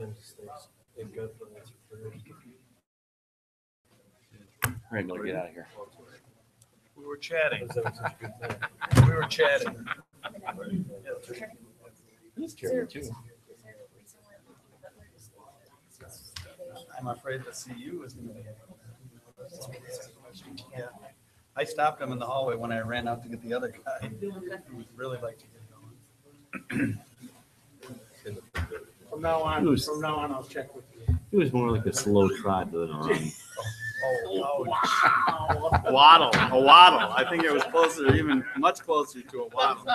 All right, Miller, get out of here. We were chatting. We were chatting. He's chairman too. I'm afraid the CU is going to be. Yeah. I stopped him in the hallway when I ran out to get the other guy who would really like to get going. From now on, I'll check with you. It was more like a slow trot than a run. A waddle. I think it was closer, even much closer to a waddle.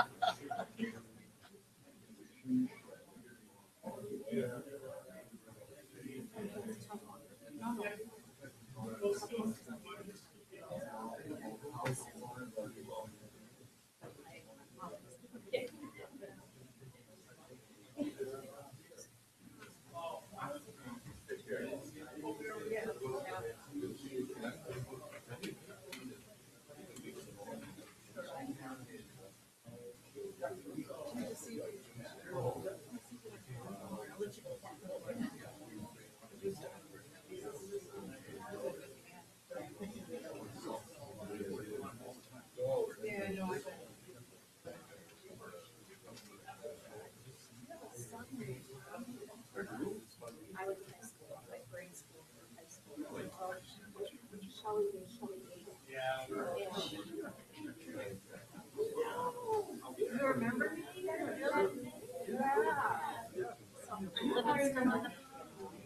You remember me?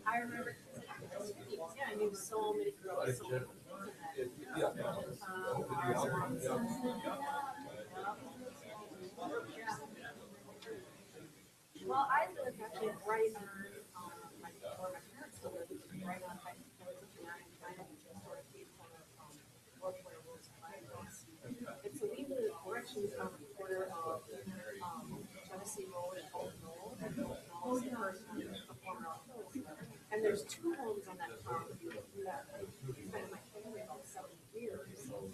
I remember. Yeah, I knew so many girls. Well, I live actually right on, where my parents live, right on High School, kind of sort of feet from Waukesha. And so we're actually on the corner of Tennessee Road and Old Knoll. And Old Knoll is the first one, the corner of Hills. And there's two homes on that property that kind of my family about 70 years. And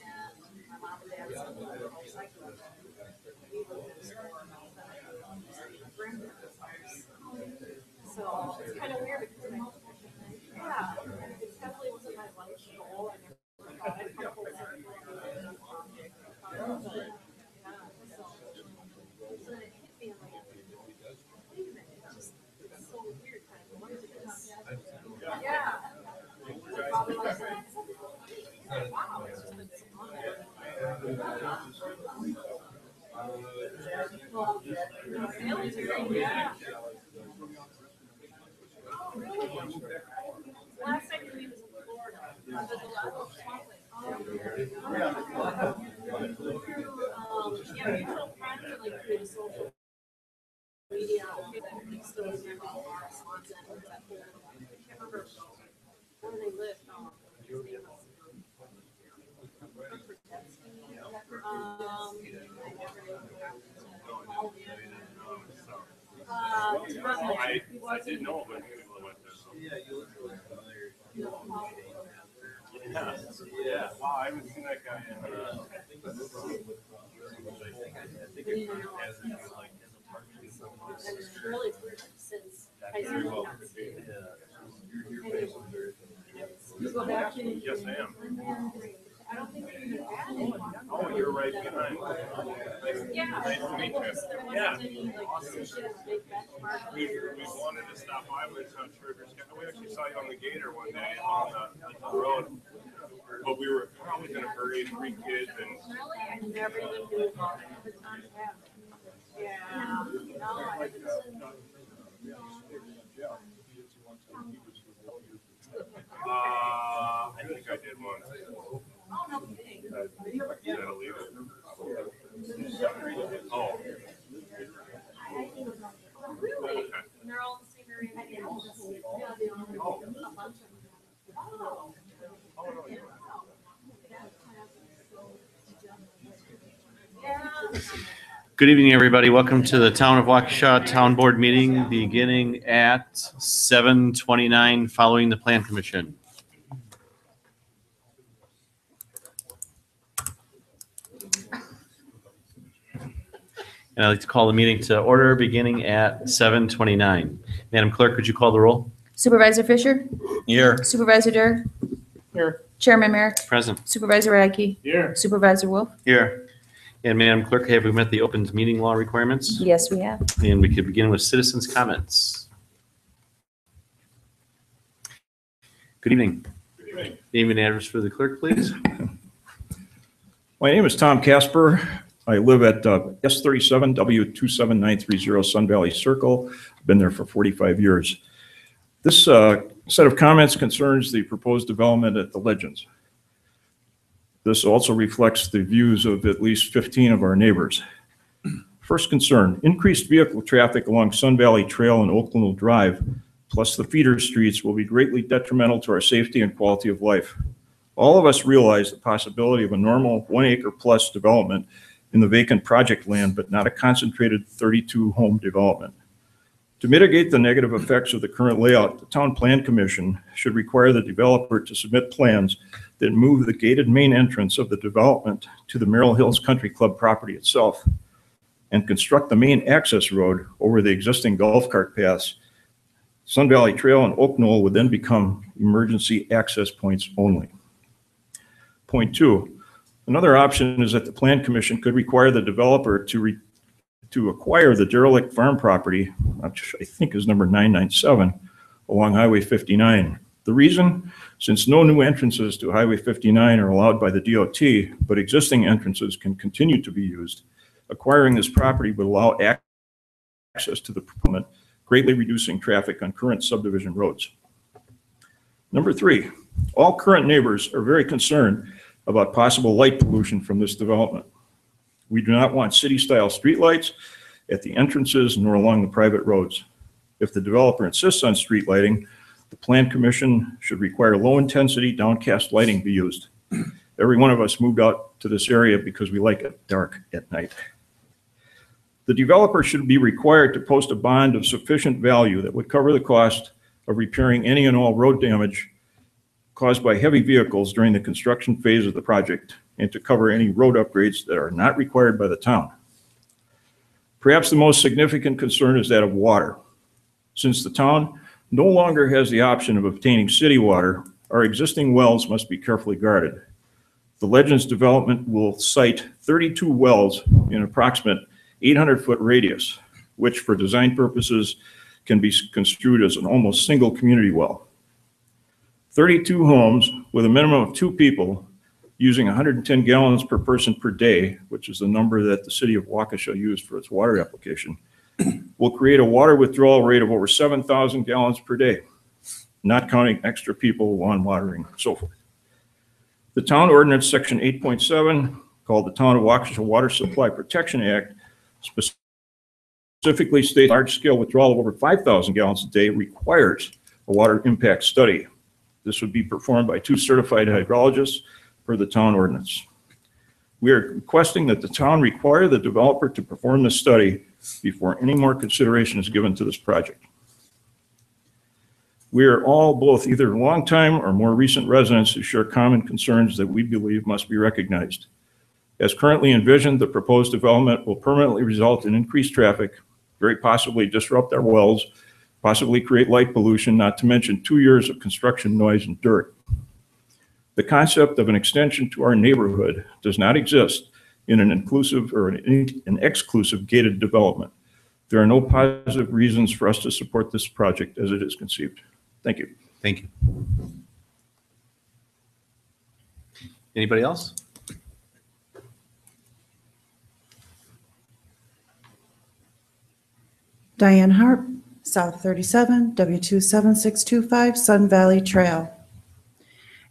my mom and dad said, we lived in a store. So it's kind of weird because it definitely wasn't my life's goal. I never thought I'd come full circle. So then it hit me, I'm like, wait a minute, it's so weird kind of going to this. Yeah. Probably like wow, it's just been so long. Well, military, yeah. Oh, really? Last time we was in Florida. Yeah, mutual friends are like through the social media. Still in there, Swanson, I can't remember where they live. His name was I didn't know, but went there. Yeah, you look really familiar. Yeah. Wow, I haven't seen that guy in. And really, it's weird since high school. You go back to. Yes, I am. I don't think we even had anyone. Oh, you're right behind. Yeah. Nice to meet you. There Yeah. wasn't any like decision, big benchmark. We wanted to stop by. We actually saw you on the Gator one day on the road. But we were always in a hurry, 3 kids, and Really? I never even knew about it. The time to have. Yeah. No, I haven't. I think I did once. Oh, no kidding. That'll leave it. Oh. Really? Okay. And they're all the same area. Yeah, they all have a bunch of them. Oh. Yeah. Good evening, everybody. Welcome to the Town of Waukesha Town Board meeting beginning at 7:29 following the Plan Commission. And I'd like to call the meeting to order beginning at 7:29. Madam Clerk, could you call the roll? Supervisor Fisher? Here. Supervisor Durr? Here. Chairman Merrick? Present. Supervisor Radke? Here. Supervisor Wolf? Here. And Madam Clerk, have we met the open meeting law requirements? Yes, we have. And we could begin with citizens' comments. Good evening. Good evening. Name and address for the clerk, please. My name is Tom Casper. I live at S37W27930 Sun Valley Circle. I've been there for 45 years. This set of comments concerns the proposed development at the Legends. This also reflects the views of at least 15 of our neighbors. First concern, increased vehicle traffic along Sun Valley Trail and Oakland Drive, plus the feeder streets, will be greatly detrimental to our safety and quality of life. All of us realize the possibility of a normal 1 acre plus development in the vacant project land, but not a concentrated 32 home development. To mitigate the negative effects of the current layout, the Town Plan Commission should require the developer to submit plans that move the gated main entrance of the development to the Merrill Hills Country Club property itself and construct the main access road over the existing golf cart paths. Sun Valley Trail and Oak Knoll would then become emergency access points only. Point two, another option is that the Plan Commission could require the developer to acquire the derelict farm property, which I think is number 997, along Highway 59. The reason, since no new entrances to Highway 59 are allowed by the DOT, but existing entrances can continue to be used, acquiring this property would allow access to the development, greatly reducing traffic on current subdivision roads. Number three, all current neighbors are very concerned about possible light pollution from this development. We do not want city-style streetlights at the entrances nor along the private roads. If the developer insists on street lighting, the Plan Commission should require low-intensity downcast lighting be used. Every one of us moved out to this area because we like it dark at night. The developer should be required to post a bond of sufficient value that would cover the cost of repairing any and all road damage caused by heavy vehicles during the construction phase of the project, and to cover any road upgrades that are not required by the town. Perhaps the most significant concern is that of water. Since the town no longer has the option of obtaining city water, our existing wells must be carefully guarded. The Legends development will site 32 wells in an approximate 800-foot radius, which for design purposes can be construed as an almost single community well. 32 homes with a minimum of 2 people using 110 gallons per person per day, which is the number that the city of Waukesha used for its water application, will create a water withdrawal rate of over 7,000 gallons per day, not counting extra people, lawn watering, and so forth. The town ordinance section 8.7, called the Town of Waukesha Water Supply Protection Act, specifically states large-scale withdrawal of over 5,000 gallons a day requires a water impact study. This would be performed by 2 certified hydrologists per the town ordinance. We are requesting that the town require the developer to perform this study before any more consideration is given to this project. We are all both either longtime or more recent residents who share common concerns that we believe must be recognized. As currently envisioned, the proposed development will permanently result in increased traffic, very possibly disrupt our wells, possibly create light pollution, not to mention 2 years of construction noise and dirt. The concept of an extension to our neighborhood does not exist in an inclusive or an exclusive gated development. There are no positive reasons for us to support this project as it is conceived. Thank you. Thank you. Anybody else? Diane Harp, South 37, W27625, Sun Valley Trail.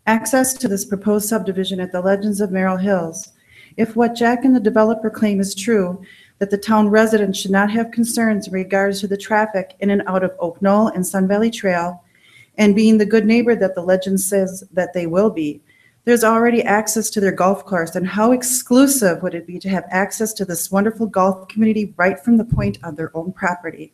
Access to this proposed subdivision at the Legends of Merrill Hills. If what Jack and the developer claim is true, that the town residents should not have concerns in regards to the traffic in and out of Oak Knoll and Sun Valley Trail, and being the good neighbor that the legend says that they will be, there's already access to their golf course, and how exclusive would it be to have access to this wonderful golf community right from the point of their own property?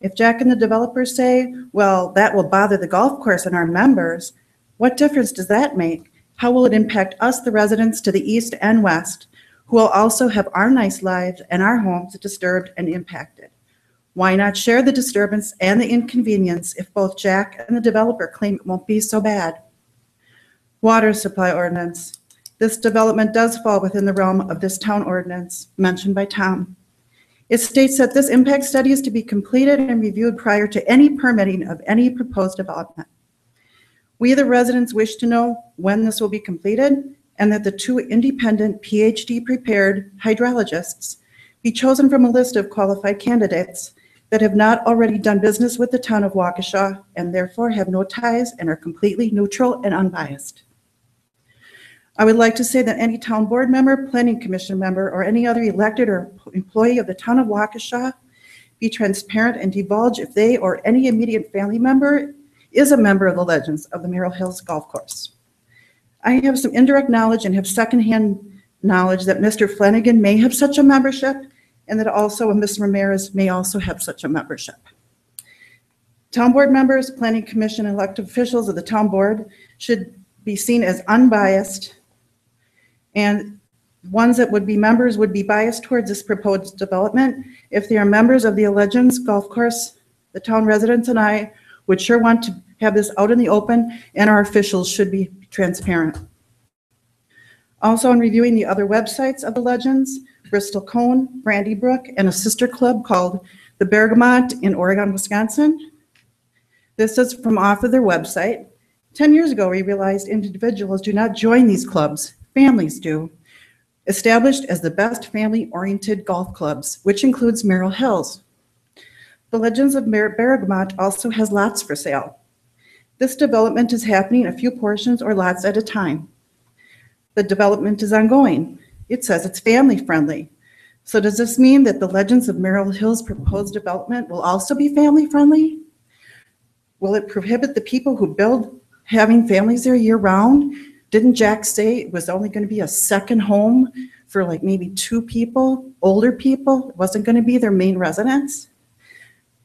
If Jack and the developers say, well, that will bother the golf course and our members, what difference does that make? How will it impact us, the residents to the east and west, who will also have our nice lives and our homes disturbed and impacted. Why not share the disturbance and the inconvenience if both Jack and the developer claim it won't be so bad? Water supply ordinance. This development does fall within the realm of this town ordinance mentioned by Tom. It states that this impact study is to be completed and reviewed prior to any permitting of any proposed development. We, the residents, wish to know when this will be completed and that the 2 independent PhD-prepared hydrologists be chosen from a list of qualified candidates that have not already done business with the town of Waukesha and therefore have no ties and are completely neutral and unbiased. I would like to say that any town board member, planning commission member, or any other elected or employee of the town of Waukesha be transparent and divulge if they or any immediate family member is a member of the Legends of the Merrill Hills Golf Course. I have some indirect knowledge and have secondhand knowledge that Mr. Flanagan may have such a membership and that also Ms. Ramirez may also have such a membership. Town board members, planning commission, and elected officials of the town board should be seen as unbiased, and ones that would be members would be biased towards this proposed development. If they are members of the Legends Golf Course, the town residents and I would sure want to have this out in the open, and our officials should be transparent. Also, in reviewing the other websites of the Legends, Bristol Cone, Brandy Brook, and a sister club called the Bergamot in Oregon, Wisconsin. This is from off of their website. 10 years ago, we realized individuals do not join these clubs, families do. Established as the best family-oriented golf clubs, which includes Merrill Hills. The Legends of Bergamot also has lots for sale. This development is happening a few portions or lots at a time. The development is ongoing. It says it's family-friendly. So does this mean that the Legends of Merrill Hills proposed development will also be family-friendly? Will it prohibit the people who build having families there year-round? Didn't Jack say it was only going to be a second home for like maybe 2 people, older people? It wasn't going to be their main residence?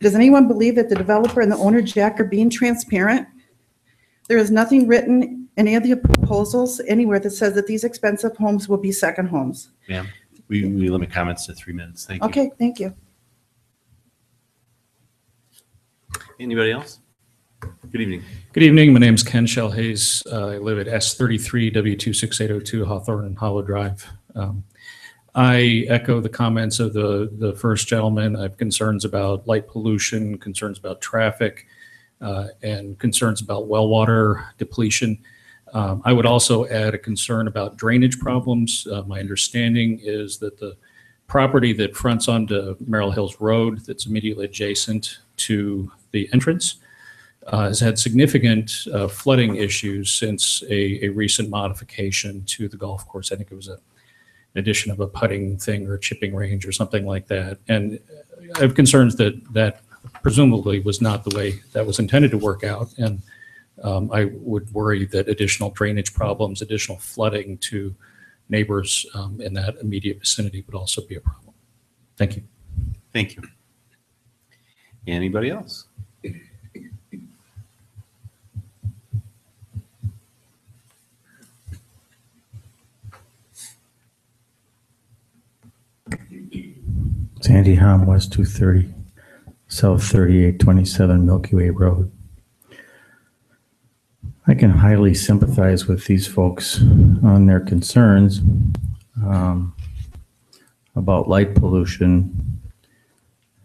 Does anyone believe that the developer and the owner, Jack, are being transparent? There is nothing written in any of the proposals anywhere that says that these expensive homes will be second homes. Ma'am, we limit comments to 3 minutes. Thank you. Okay, thank you. Anybody else? Good evening. Good evening. My name is Ken Shell-Hayes. I live at S33 W26802 Hawthorne and Hollow Drive. I echo the comments of the first gentleman. I have concerns about light pollution, concerns about traffic, and concerns about well water depletion. I would also add a concern about drainage problems. My understanding is that the property that fronts onto Merrill Hills Road that's immediately adjacent to the entrance has had significant flooding issues since a recent modification to the golf course. I think it was an addition of a putting thing or a chipping range or something like that. And I have concerns that that presumably was not the way that was intended to work out. And I would worry that additional drainage problems, additional flooding to neighbors in that immediate vicinity would also be a problem. Thank you. Thank you. Anybody else? Sandy Hom, West 230, South 3827 Milky Way Road. I can highly sympathize with these folks on their concerns about light pollution,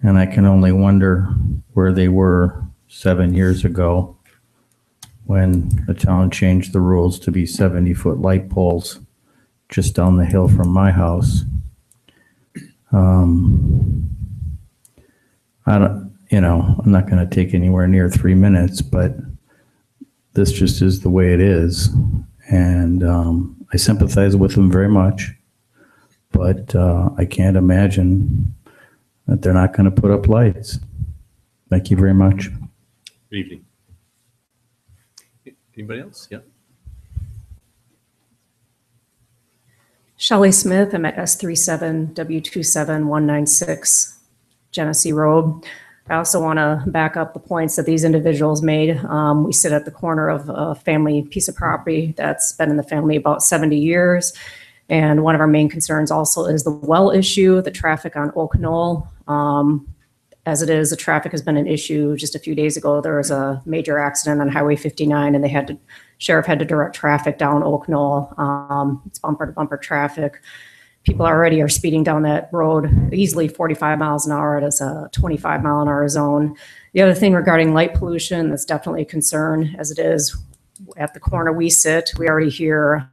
and I can only wonder where they were 7 years ago when the town changed the rules to be 70-foot light poles just down the hill from my house. I'm not going to take anywhere near 3 minutes, but this just is the way it is. And I sympathize with them very much, but I can't imagine that they're not going to put up lights. Thank you very much. Good evening. Anybody else? Yep. Shelley Smith, I'm at S37 W27196 Genesee Road. I also want to back up the points that these individuals made. We sit at the corner of a family piece of property that's been in the family about 70 years. And one of our main concerns also is the well issue, the traffic on Oak Knoll. As it is, the traffic has been an issue. Just a few days ago, there was a major accident on Highway 59 and sheriff had to direct traffic down Oak Knoll. It's bumper to bumper traffic. People already are speeding down that road easily 45 miles an hour. It is a 25 mile an hour zone. The other thing regarding light pollution, that's definitely a concern as it is at the corner we sit. We already hear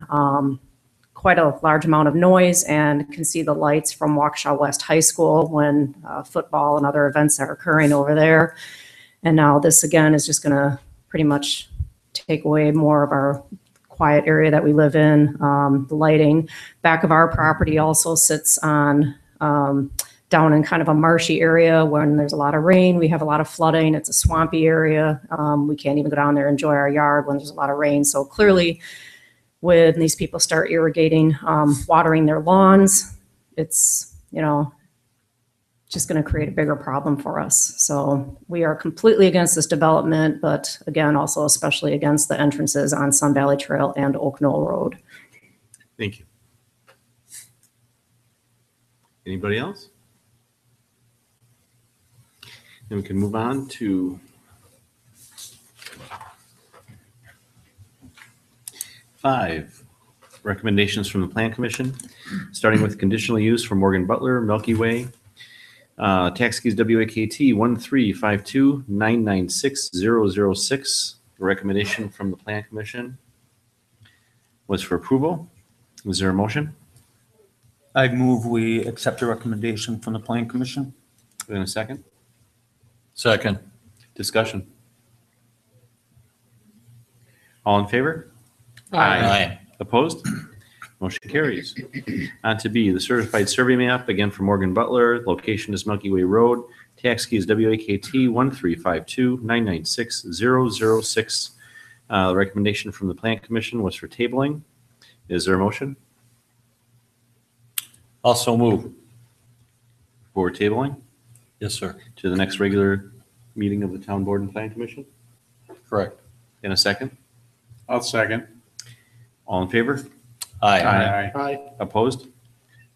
quite a large amount of noise and can see the lights from Waukesha West High School when football and other events are occurring over there. And now this again is just gonna pretty much take away more of our quiet area that we live in. The lighting back of our property also sits on down in kind of a marshy area. When there's a lot of rain, we have a lot of flooding. It's a swampy area. We can't even go down there and enjoy our yard when there's a lot of rain. So clearly, when these people start irrigating, watering their lawns, it's, just going to create a bigger problem for us. So we are completely against this development, but again, also especially against the entrances on Sun Valley Trail and Oak Knoll Road. Thank you. Anybody else? Then we can move on to 5, recommendations from the Plan Commission, starting with conditional use for Morgan Butler, Milky Way. Tax keys WAKT 13529960006. The recommendation from the Plan Commission was for approval. Was there a motion? I move we accept the recommendation from the Plan Commission. In a second. Second. Discussion. All in favor? Aye. Opposed? Motion carries. On to B, the certified survey map, again for Morgan Butler. Location is Milky Way Road. Tax key is WAKT 13529960006. The recommendation from the Plan Commission was for tabling. Is there a motion Also move. for tabling Yes, sir. to the next regular meeting of the Town Board and Plan Commission? Correct. In a second. I'll second. All in favor? Aye. Aye. Opposed?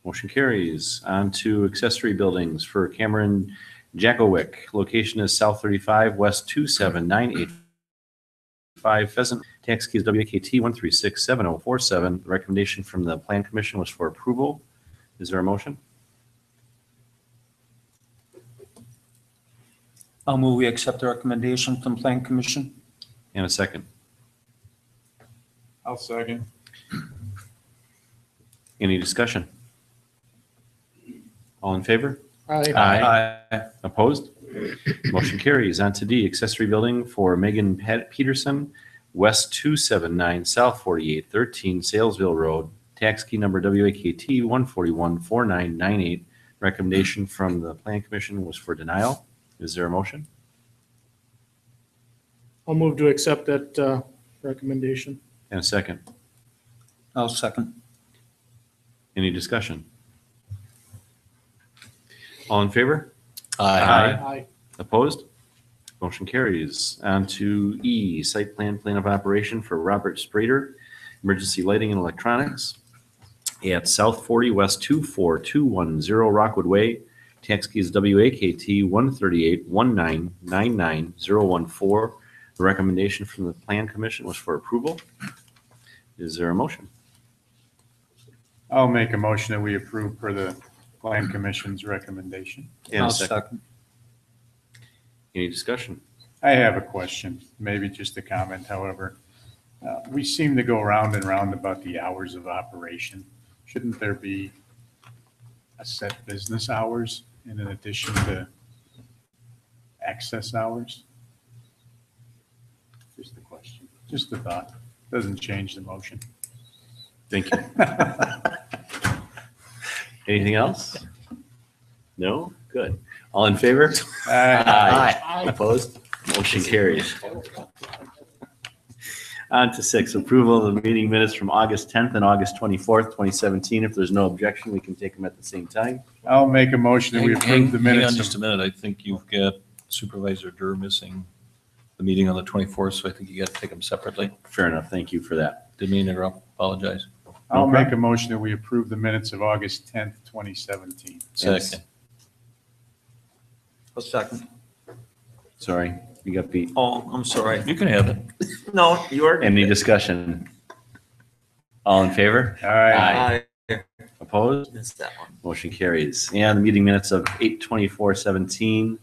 Motion carries. On to accessory buildings for Cameron Jackowick. Location is South 35, West 27985 Pheasant. Tax key is WKT 1367047. The recommendation from the Plan Commission was for approval. Is there a motion? I'll move we accept the recommendation from Plan Commission. And a second. I'll second. Any discussion? All in favor? Aye. Opposed? Motion carries. On to D, accessory building for Megan Peterson, West 279, South 4813, Salesville Road. Tax key number WAKT 1414998. Recommendation from the Plan Commission was for denial. Is there a motion? I'll move to accept that recommendation. And a second. I'll second. Any discussion? All in favor? Aye. Opposed? Motion carries. On to E, site plan of operation for Robert Sprader, emergency lighting and electronics at South 40 West 24210 Rockwood Way. Tax key is WAKT 13819999014. The recommendation from the Plan Commission was for approval. Is there a motion? I'll make a motion that we approve per the Plan Commission's recommendation. And a I'll second. second. Any discussion? I have a question, maybe just a comment, however. We seem to go round and round about the hours of operation. Shouldn't there be a set business hours in addition to access hours? Just a question, just a thought. Doesn't change the motion. Thank you. Anything else? No? Good. All in favor? Aye. Opposed? Motion carries. On to 6, approval of the meeting minutes from August 10th and August 24th, 2017. If there's no objection, we can take them at the same time. I'll make a motion that we approve the Hang on minutes. just a minute. I think you've got Supervisor Durr missing the meeting on the 24th, so I think you got to take them separately. Fair enough. Thank you for that. Didn't mean to interrupt. Apologize. I'll No make a problem. motion that we approve the minutes of August 10th, 2017. Second. A second. Sorry, you got beat. Oh, I'm sorry. You can have it. No, you are. Any discussion? All in favor? Aye. Opposed? Missed that one. Motion carries. And the meeting minutes of 8/24/17.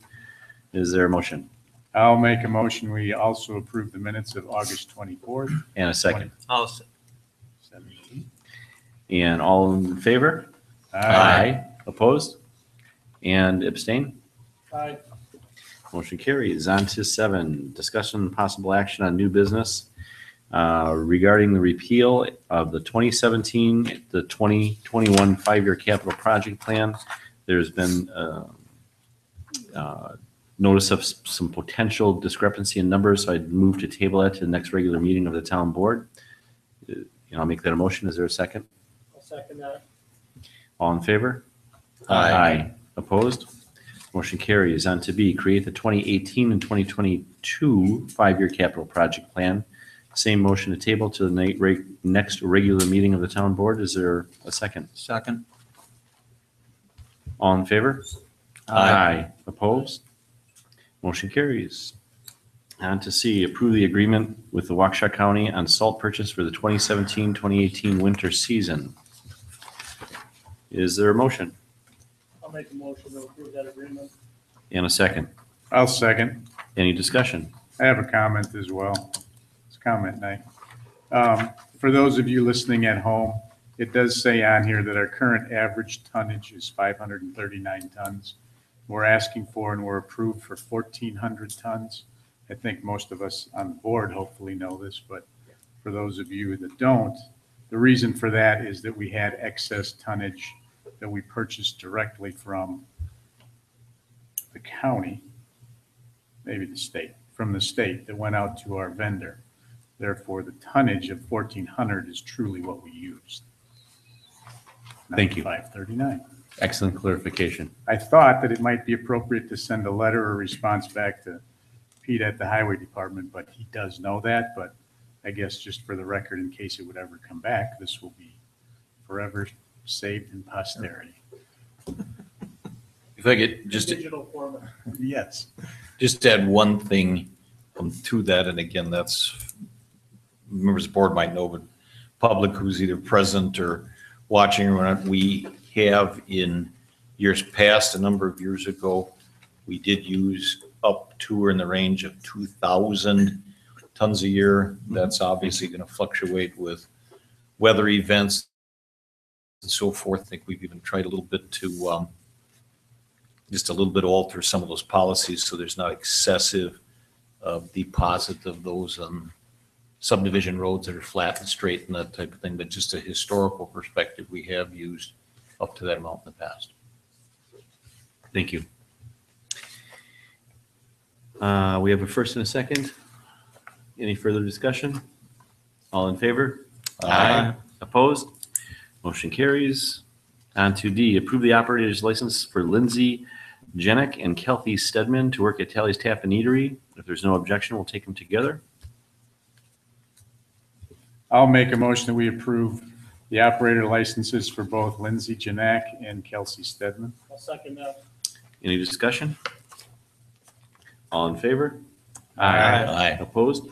Is there a motion? I'll make a motion. We also approve the minutes of August 24th. And a second. I'll 17. And all in favor? Opposed? And abstain? Aye. Motion carries. On to 7, discussion and possible action on new business regarding the repeal of the 2017, the 2021 5-year capital project plan. There's been notice of some potential discrepancy in numbers, so I'd move to table it to the next regular meeting of the town board. I'll make that a motion. Is there a second? I'll second that. All in favor? Aye. Opposed? Motion carries. On to B, create the 2018 and 2022 5-year capital project plan. Same motion to table to the next regular meeting of the town board. Is there a second? Second. All in favor? Aye. Opposed? Motion carries. On to C, approve the agreement with the Waukesha County on salt purchase for the 2017-2018 winter season. Is there a motion? I'll make a motion to approve that agreement. And a second. I'll second. Any discussion? I have a comment as well. It's comment night. For those of you listening at home, it does say on here that our current average tonnage is 539 tons. We're asking for and we're approved for 1,400 tons. I think most of us on the board hopefully know this, but for those of you that don't, the reason for that is that we had excess tonnage that we purchased directly from the county, maybe the state, from the state that went out to our vendor. Therefore, the tonnage of 1,400 is truly what we used. Thank you. 539. Excellent clarification. I thought that it might be appropriate to send a letter or response back to Pete at the highway department, but he does know that. But I guess just for the record, in case it would ever come back, this will be forever saved in posterity. If I could just Digital format. Yes. Just add one thing to that, and again, that's, members of the board might know, but public who's either present or watching or not, we have in years past, a number of years ago, we did use up to or in the range of 2,000 tons a year. That's obviously going to fluctuate with weather events and so forth. I think we've even tried a little bit to just a little bit alter some of those policies so there's not excessive deposit of those subdivision roads that are flat and straight and that type of thing. But just a historical perspective, we have used up to that amount in the past. Thank you. We have a first and a second. Any further discussion? All in favor? Aye. Opposed? Motion carries. On to D, approve the operator's license for Lindsay Jenick and Kelty Stedman to work at Tally's Tap and Eatery. If there's no objection, we'll take them together. I'll make a motion that we approve the operator licenses for both Lindsay Janak and Kelsey Stedman. I'll second that. Any discussion? All in favor? Aye. Opposed?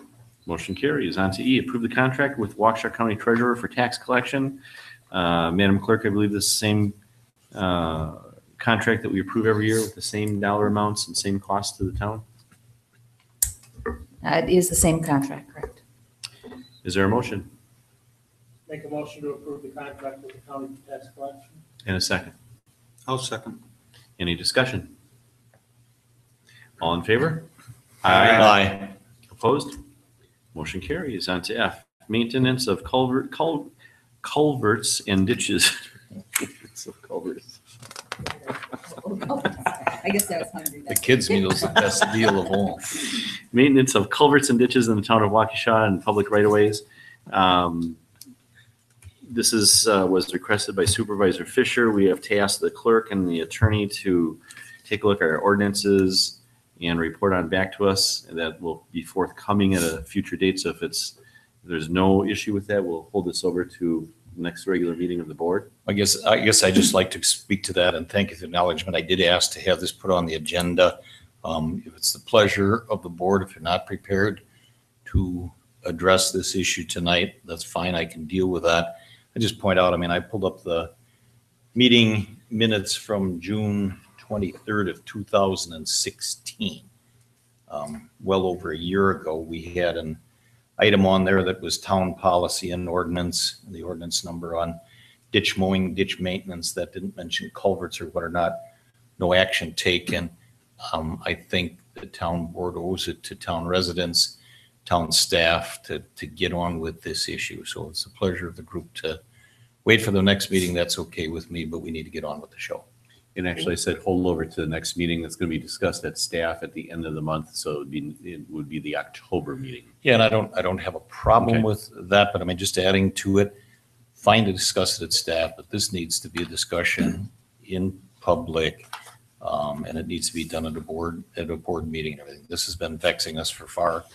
Motion carries. On to E, approve the contract with Waukesha County Treasurer for tax collection. Madam Clerk, I believe this is the same contract that we approve every year with the same dollar amounts and same costs to the town. It is the same contract, correct? Is there a motion? Make a motion to approve the contract with the county tax collection. And a second. I'll second. Any discussion? All in favor? Aye. Opposed? Motion carries. On to F, maintenance of culverts and ditches. Maintenance of culverts. I guess that was hungry. The kids' meal is the best deal of all. Maintenance of culverts and ditches in the town of Waukesha and public right-of-ways. This was requested by Supervisor Fisher. We have tasked the clerk and the attorney to take a look at our ordinances and report on back to us. And that will be forthcoming at a future date. So if there's no issue with that, we'll hold this over to next regular meeting of the board. I guess I'd just like to speak to that and thank you for the acknowledgement. I did ask to have this put on the agenda. If it's the pleasure of the board, if you're not prepared to address this issue tonight, that's fine. I can deal with that. I just point out, I mean, I pulled up the meeting minutes from June 23rd of 2016. Well over a year ago, we had an item on there that was town policy and ordinance, the ordinance number on ditch mowing, ditch maintenance that didn't mention culverts or what or not, no action taken. I think the town board owes it to town residents, town staff to get on with this issue. So it's a pleasure of the group to wait for the next meeting. That's okay with me, but we need to get on with the show. And actually, I said hold over to the next meeting that's going to be discussed at staff at the end of the month. So it would be the October meeting. Yeah, and I don't have a problem Okay. with that, but I mean, just adding to it, fine to discuss it at staff, but this needs to be a discussion in public. And it needs to be done at a board meeting and everything. This has been vexing us for far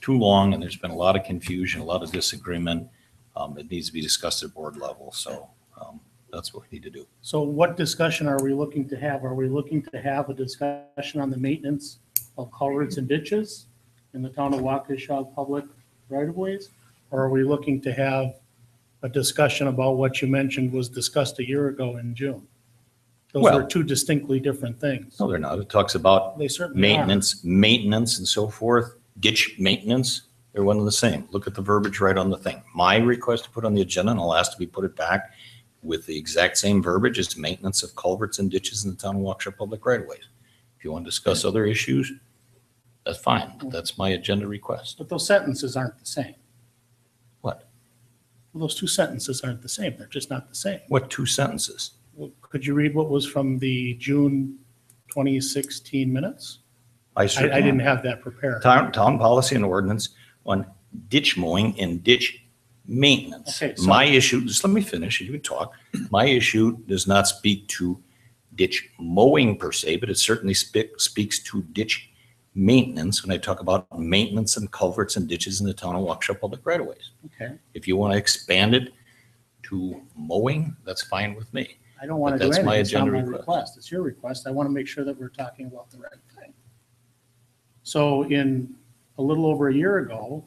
too long, and there's been a lot of confusion, a lot of disagreement. It needs to be discussed at board level. So that's what we need to do. So what discussion are we looking to have? Are we looking to have a discussion on the maintenance of culverts and ditches in the town of Waukesha public right-of-ways? Or are we looking to have a discussion about what you mentioned was discussed a year ago in June? Those Well- are two distinctly different things. No, they're not. It talks about They certainly are. maintenance and so forth, ditch maintenance. They're one and the same. Look at the verbiage right on the thing. My request to put on the agenda, and I'll ask to be put it back with the exact same verbiage, is maintenance of culverts and ditches in the town of Waukesha public right of ways. If you want to discuss other issues, that's fine. That's my agenda request. But those sentences aren't the same. What? Well, those two sentences aren't the same. They're just not the same. What two sentences? Well, could you read what was from the June 2016 minutes? I I certainly didn't have that prepared. Town policy and ordinance on ditch mowing and ditch maintenance. Okay, so- My issue, just let me finish, you can talk. My issue does not speak to ditch mowing per se, but it certainly speaks to ditch maintenance when I talk about maintenance and culverts and ditches in the town of Waukesha public right of ways. Okay, If you want to expand it to mowing, that's fine with me. I don't want But to do that's my anything. It's not agenda my request. request. It's your request. I want to make sure that we're talking about the right thing. So in a little over a year ago,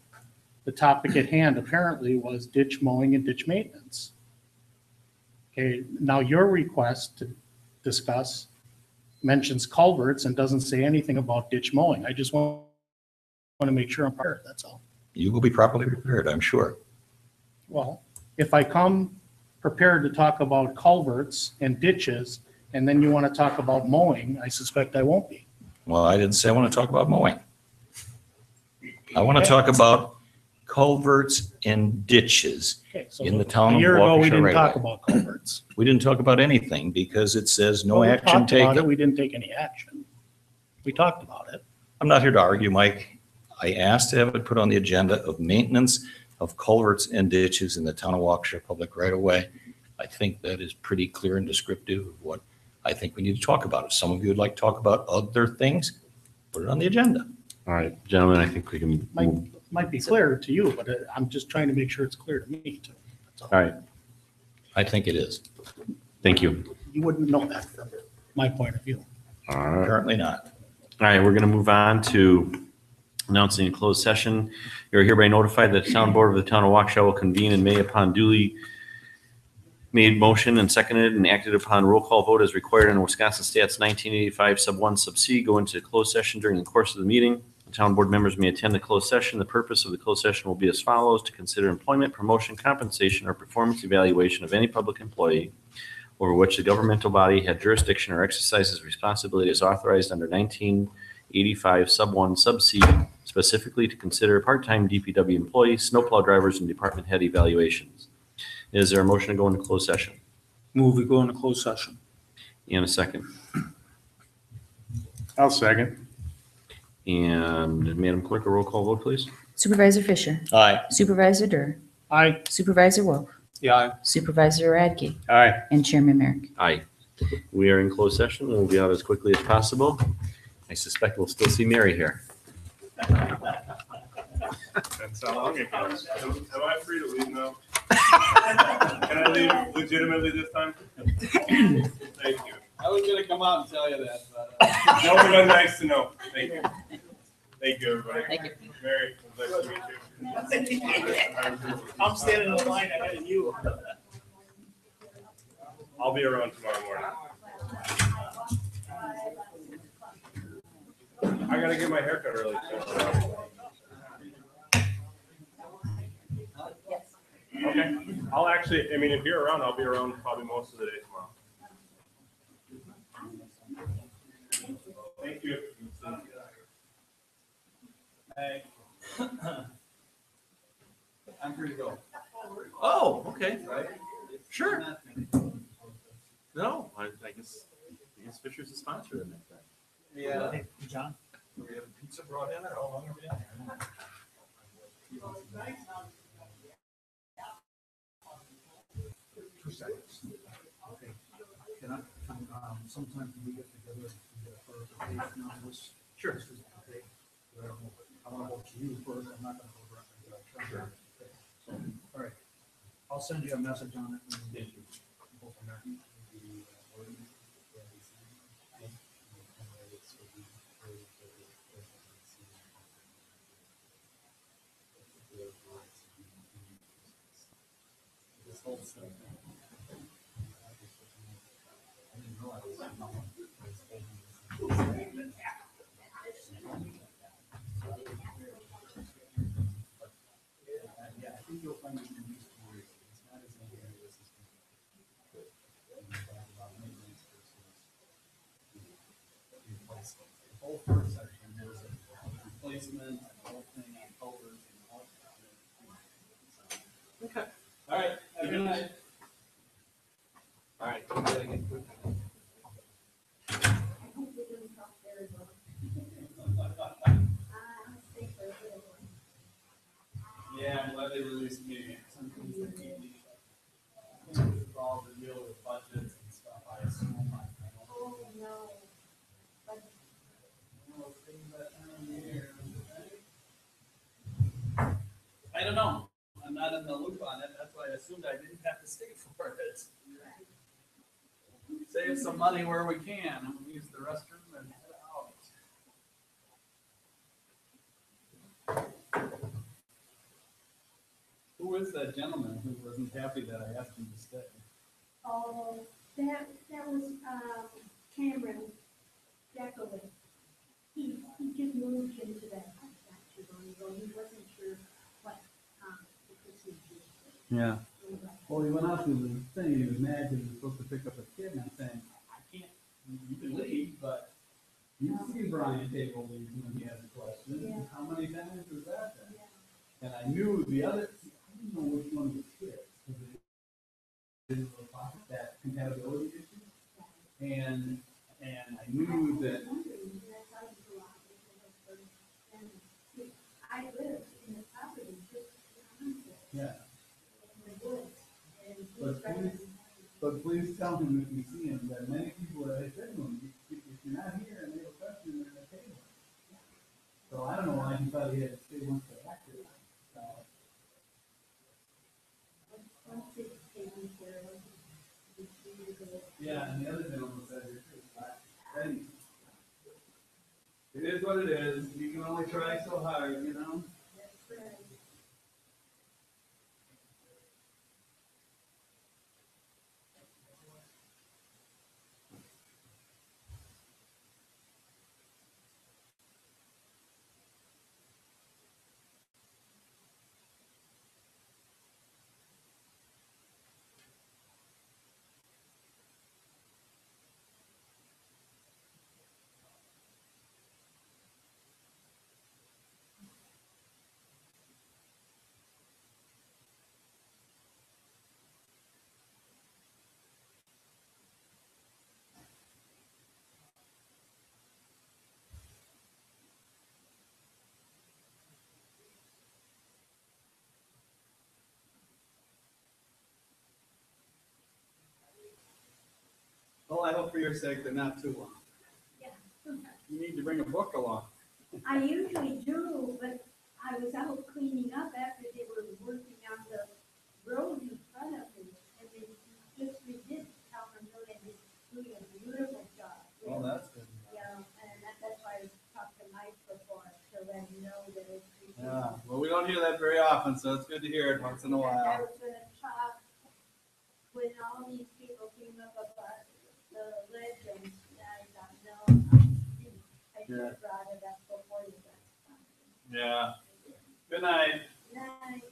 the topic at hand apparently was ditch mowing and ditch maintenance. Okay, now your request to discuss mentions culverts and doesn't say anything about ditch mowing. I just want to make sure I'm prepared, that's all. You will be properly prepared, I'm sure. Well, if I come prepared to talk about culverts and ditches, and then you want to talk about mowing, I suspect I won't be. Well, I didn't say I want to talk about mowing. I want to talk about culverts and ditches Okay, so in the town a of year ago, we Waukesha didn't right talk away. about culverts. We didn't talk about anything because it says no Well, we action talked about it, taken. We didn't take any action. We talked about it. I'm not here to argue, Mike. I asked to have it put on the agenda of maintenance of culverts and ditches in the town of Waukesha public right of way. I think that is pretty clear and descriptive of what I think we need to talk about. If some of you would like to talk about other things, put it on the agenda. All right, gentlemen, I think we can move. Might be clear to you, but I'm just trying to make sure it's clear to me too. That's all. All right, I think it is. thank you. You wouldn't know that from my point of view. All right. Apparently not. All right, we're going to move on to announcing a closed session. You're hereby notified that the town board of the town of Waukesha will convene in May upon duly made motion and seconded and acted upon roll call vote as required in Wisconsin Stats 1985 sub 1 sub C. Go into closed session during the course of the meeting. The town board members may attend the closed session. The purpose of the closed session will be as follows: to consider employment, promotion, compensation, or performance evaluation of any public employee over which the governmental body had jurisdiction or exercises responsibility as authorized under 1985 sub 1 sub C, specifically to consider part-time DPW employees, snowplow drivers, and department head evaluations. Is there a motion to go into closed session? Move we go into closed session. And a second. I'll second. And Madam Clerk, a roll call vote, please. Supervisor Fisher. Aye. Supervisor Durr. Aye. Supervisor Wolf. Yeah. Supervisor Radke. Aye. And Chairman Merrick. Aye. We are in closed session. We'll be out as quickly as possible. I suspect we'll still see Mary here. That's how long it goes. Am I free to leave now? Can I leave legitimately this time? Thank you. I was gonna come out and tell you that, but. No, but nice to know. Thank you. Thank you, everybody. Thank you. Very pleasure to meet you. I'm standing in line ahead of you. I'll be around tomorrow morning. I gotta get my haircut early. Okay. I'll actually, I mean, if you're around, I'll be around probably most of the day tomorrow. Thank you. Hey. I'm free to go. Oh, okay. Right? Sure. No, I guess Fisher's a sponsor in that. Yeah. Hey, John? We have pizza brought in, or how long have we been here? 2 seconds. Okay. Can I, sometime can we get together and get a clarification on this? Sure. Okay. I want to go to you first. I'm not going to go directly to Trevor. Okay. So, all right. I'll send you a message on it. And Thank you. go from there. This whole stuff. I didn't realize it was nothing. Yeah, I think you'll find it in these stories. It's not as negative as this. About maintenance versus replacement. The whole first section is a replacement, the whole thing on culverts and all that. Okay. All right, have a good night. All right. Yeah, I'm glad they released me. Sometimes they keep me involved in deal with budgets and stuff. I assume I don't. Oh, no. know things that time of year. I don't know. I'm not in the loop on it. That's why I assumed I didn't have to stay for it. Save some money where we can and we'll use the restroom and head out. Who is that gentleman who wasn't happy that I asked him to stay? Oh, that was, Cameron Jacobin. He just moved into that house not too long ago. He wasn't sure what, the procedure. Yeah. Well, he went out to the thing, he was mad because he was supposed to pick up a kid, and I'm saying, I can't, you can leave, but you see Brian Table leave when he has a question. Yeah. How many times was that then? And I knew the other, I didn't know which one was his, because it didn't look like that compatibility issue. And I knew that. I live in the property just behind it. Yeah. In the woods. But please tell him if you see him, that many people that I said to him, if you're not here and they have a question, they're going to table. So I don't know why he thought he had to stay once they acted. Yeah, and the other gentleman said here too. It is what it is. You can only try so hard, you know? That's right. Well, I hope for your sake they're not too long. Yeah. You need to bring a book along. I usually do, but I was out cleaning up after they were working on the road Yeah, well, we don't hear that very often, so it's good to hear it once in a I while. was gonna talk when all these people came up about the legends, I thought, no, I should have brought it up before you guys. Yeah. Good night. Night.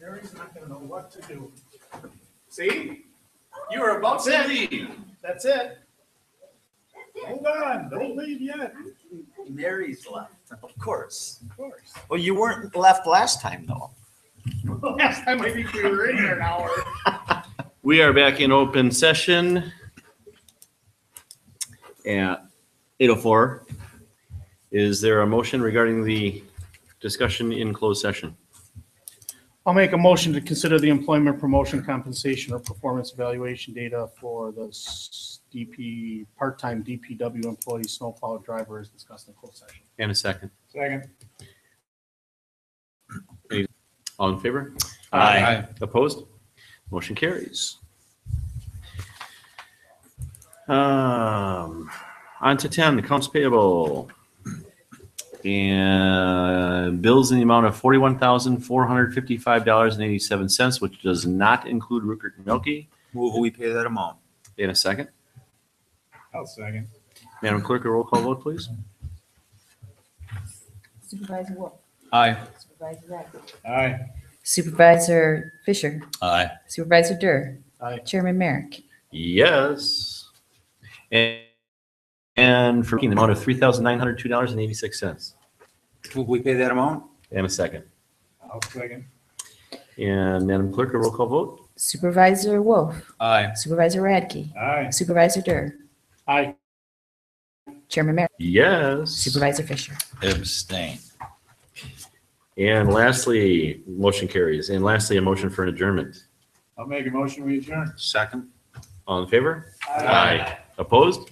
Mary's not gonna know what to do. See? You were about to leave. That's it. Hold on, don't leave yet. Mary's left, of course. Of course. Well, you weren't left last time, though. Last time I think we were in here an hour. We are back in open session at 8:04. Is there a motion regarding the discussion in closed session? I'll make a motion to consider the employment, promotion, compensation, or performance evaluation data for the DP, part-time DPW employee snowplow driver as discussed in closed session. And a second. Second. All in favor? Aye. Opposed? Motion carries. On to 10, accounts payable. And bills in the amount of $41,455.87, which does not include Rupert and Milky. Move we pay that amount. In a second. I'll second. Madam Clerk, a roll call vote, please. Supervisor Wolf. Aye. Supervisor Radke. Aye. Supervisor Fisher. Aye. Supervisor Dur. Aye. Chairman Merrick. Yes. And for the amount of $3,902.86. Move we pay that amount. And a second. I'll second. And Madam Clerk, a roll call vote. Supervisor Wolf. Aye. Supervisor Radke. Aye. Supervisor Dur. Aye. Chairman Merrick. Yes. Supervisor Fisher. Abstain. And lastly, motion carries. And lastly, a motion for an adjournment. I'll make a motion, we adjourn. Second. All in favor? Opposed?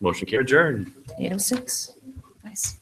Motion carried. Adjourned. 8:06. Nice.